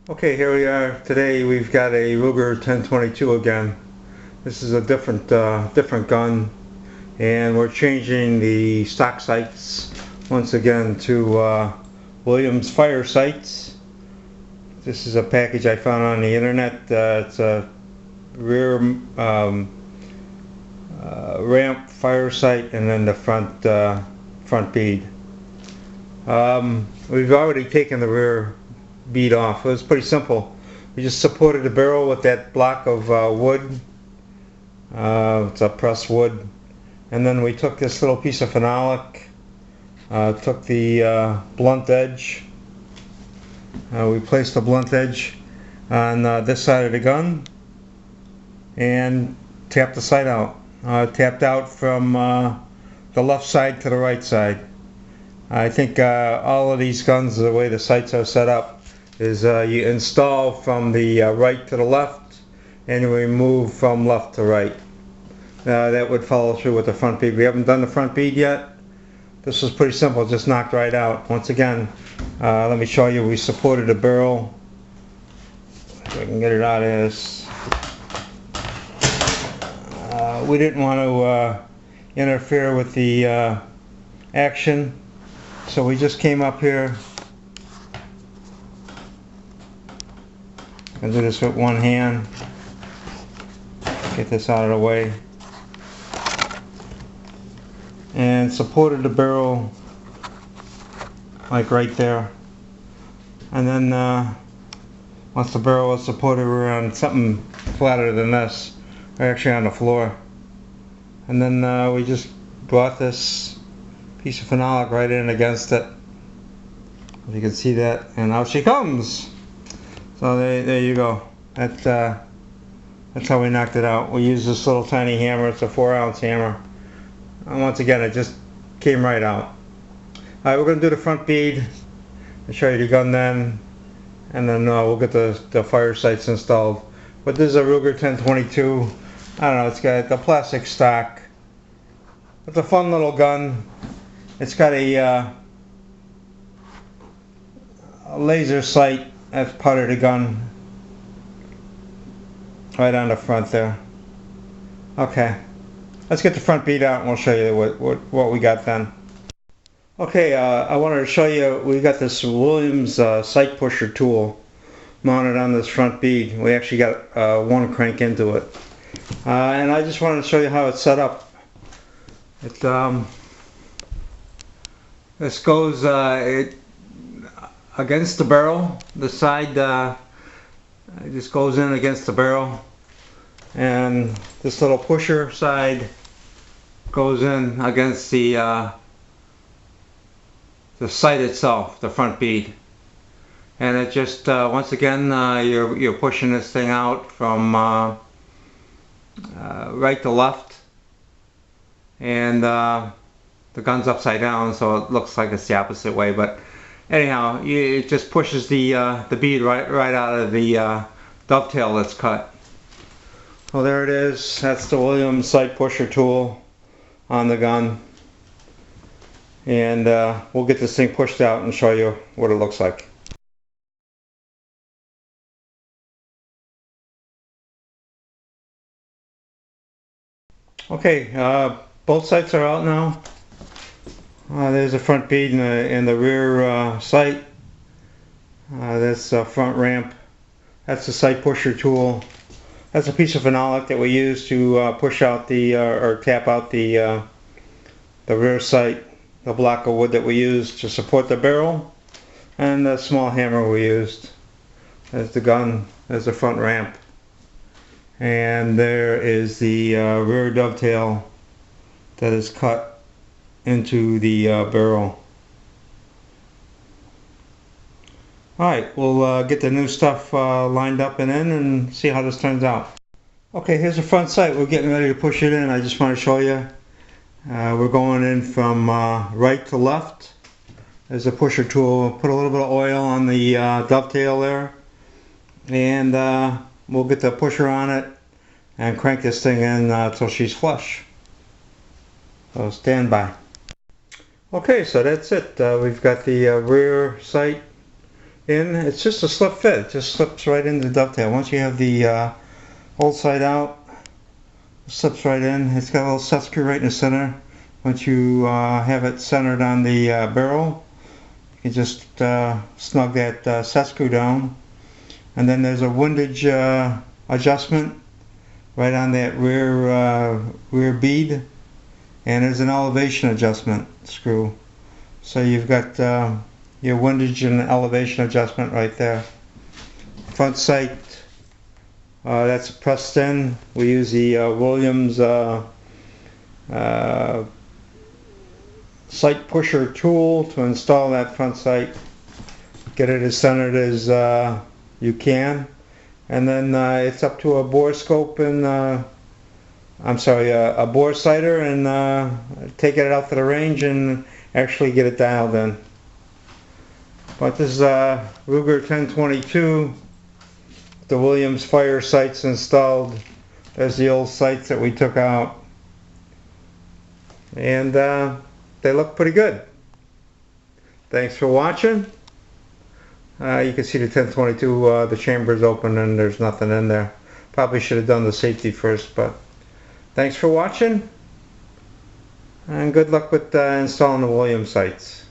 Okay, here we are. Today we've got a Ruger 1022 again. This is a different gun, and we're changing the stock sights once again to Williams Fire Sights. This is a package I found on the internet. It's a rear ramp fire sight, and then the front bead. We've already taken the rear bead off. It was pretty simple. We just supported the barrel with that block of wood. It's a pressed wood. And then we took this little piece of phenolic, took the blunt edge. We placed the blunt edge on this side of the gun and tapped the sight out. Tapped out from the left side to the right side. I think all of these guns, the way the sights are set up, is you install from the right to the left and you remove from left to right. That would follow through with the front bead. We haven't done the front bead yet. This was pretty simple, just knocked right out. Once again, let me show you, we supported the barrel. If I can get it out of this. We didn't want to interfere with the action, so we just came up here and do this with one hand. Get this out of the way. And supported the barrel like right there. And then once the barrel was supported, we were on something flatter than this. We're actually on the floor. And then we just brought this piece of phenolic right in against it. You can see that, and out she comes. So there you go. That's how we knocked it out. We used this little tiny hammer. It's a 4-ounce hammer. And once again, it just came right out. Alright, we're going to do the front bead. I'll show you the gun then. And then we'll get the fire sights installed. But this is a Ruger 1022. I don't know, it's got the plastic stock. It's a fun little gun. It's got a laser sight as part of the gun. Right on the front there. Okay. Let's get the front bead out and we'll show you what we got then. Okay, I wanted to show you, we got this Williams sight pusher tool mounted on this front bead. We actually got one crank into it. And I just wanted to show you how it's set up. This goes against the barrel. The side it just goes in against the barrel. And this little pusher side goes in against the sight itself, the front bead. And it just once again you're pushing this thing out from right to left, and the gun's upside down, so it looks like it's the opposite way. But anyhow, it just pushes the bead right out of the dovetail that's cut. Well, there it is. That's the Williams sight pusher tool on the gun. And we'll get this thing pushed out and show you what it looks like. Okay, both sights are out now. There's the front bead and the rear sight. That's the front ramp. That's the sight pusher tool. That's a piece of phenolic that we use to push out the or tap out the rear sight, the block of wood that we used to support the barrel, and the small hammer we used. There's the gun. There's the front ramp, and there is the rear dovetail that is cut into the barrel. Alright, we'll get the new stuff lined up and in and see how this turns out. Okay, here's the front sight. We're getting ready to push it in. I just want to show you. We're going in from right to left. There's a pusher tool. Put a little bit of oil on the dovetail there. And we'll get the pusher on it and crank this thing in until she's flush. So stand by. Okay, so that's it. We've got the rear sight in. It's just a slip fit. It just slips right into the dovetail. Once you have the old side out, it slips right in. It's got a little set screw right in the center. Once you have it centered on the barrel, you just snug that set screw down. And then there's a windage adjustment right on that rear bead, and there's an elevation adjustment screw. So you've got your windage and elevation adjustment right there. Front sight, that's pressed in. We use the Williams sight pusher tool to install that front sight. Get it as centered as you can, and then it's up to a bore scope and a bore sighter, and take it out to the range and actually get it dialed in. But this is Ruger 1022, the Williams fire sights installed. There's the old sights that we took out, and they look pretty good. Thanks for watching. You can see the 1022, the chamber is open and there's nothing in there. Probably should have done the safety first, but thanks for watching, and good luck with installing the Williams sights.